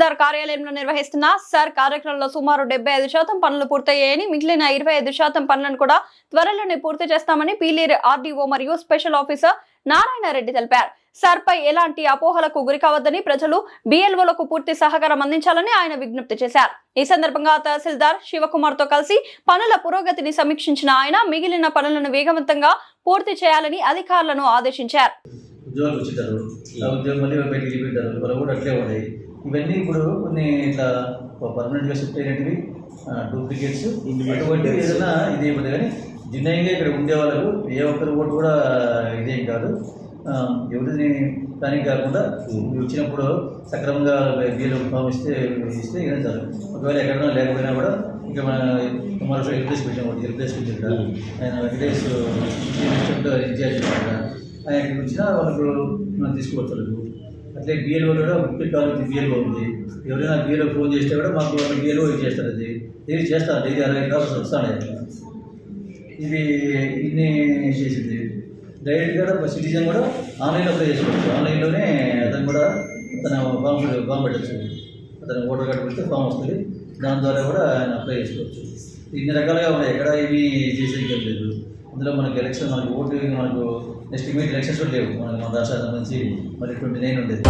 తహసీల్దార్ కార్యాలయంలో నిర్వహిస్తున్న సర్ కార్యక్రమంలో సుమారు 75% పనులు పూర్తయ్యాయని, మిగిలిన 25% పనులను కూడా త్వరలోనే పూర్తి చేస్తామని పీలేరు ఆర్డీఓ మరియు స్పెషల్ ఆఫీసర్ నారాయణరెడ్డి తెలిపారు. సర్ పై ఎలాంటి అపోహలకు గురికావద్దని, ప్రజలు బిఎల్ఓలకు పూర్తి సహకారం అందించాలని ఆయన విజ్ఞప్తి చేశారు. ఈ సందర్భంగా తహసీల్దార్ శివకుమార్ తో కలిసి పనుల పురోగతిని సమీక్షించిన ఆయన మిగిలిన పనులను వేగవంతంగా పూర్తి చేయాలని అధికారులను ఆదేశించారు. ఉద్యోగాలు వచ్చింటారు, ఉద్యోగం మళ్ళీ బయటికి పెట్టారు, వాళ్ళు కూడా అట్లే ఉన్నాయి. ఇవన్నీ ఇప్పుడు కొన్ని ఇట్లా పర్మనెంట్గా షిఫ్ట్ అయినవి డూప్లికేట్స్ అటువంటి ఏదైనా ఇదే ఇవ్వదు. కానీ జిన్నయంగా ఇక్కడ ఉండే వాళ్ళకు ఏ ఒక్కరు ఓటు కూడా ఇదేం కాదు. ఎవరిని కానీ కాకుండా వచ్చినప్పుడు సక్రమంగా బిల్లు ఫామ్ ఇస్తే ఇదే చాలు. ఒకవేళ ఎక్కడైనా లేకపోయినా కూడా ఇంకా మన కుమార్ రిప్లేస్ పెట్టాం, ఒకటి రిప్లేస్ పెట్టారు. ఆయన వెంకటేష్ ఇన్ఛార్జ్ ఆయన ఇక్కడికి వచ్చినా వాళ్ళకు మనం తీసుకోవచ్చు. అట్లే బిఎల్ఓ కూడా ముఖ్య కాలేజీ బిఎల్ఓ ఉంది. ఎవరైనా బిఎల్ఓ ఫోన్ చేస్తే కూడా మాకు వాళ్ళు బిఎల్ఓ ఇది చేస్తారు. అది డైలీ చేస్తారు, డైలీ 60 కాల్స్ వస్తాయి. ఇవి ఇన్ని చేసింది డైరెక్ట్ కూడా సిటిజన్ కూడా ఆన్లైన్లో అప్లై చేసుకోవచ్చు. ఆన్లైన్లోనే అతను కూడా తన ఫామ్ పెట్టచ్చు. అతను ఓటర్ కార్డు పెడితే ఫామ్ వస్తుంది, దాని ద్వారా కూడా ఆయన అప్లై చేసుకోవచ్చు. ఇన్ని రకాలుగా ఉన్నాయి, ఎక్కడ ఏమీ చేసేది లేదు. అందులో మనకి ఎలక్షన్, మనకి ఓటు మనకు నెక్స్ట్ ఇమీడియట్ ఎలక్షన్స్ కూడా లేవు. మనకి మన రాష్ట్రాల నుంచి మరి 29 ఉండేది.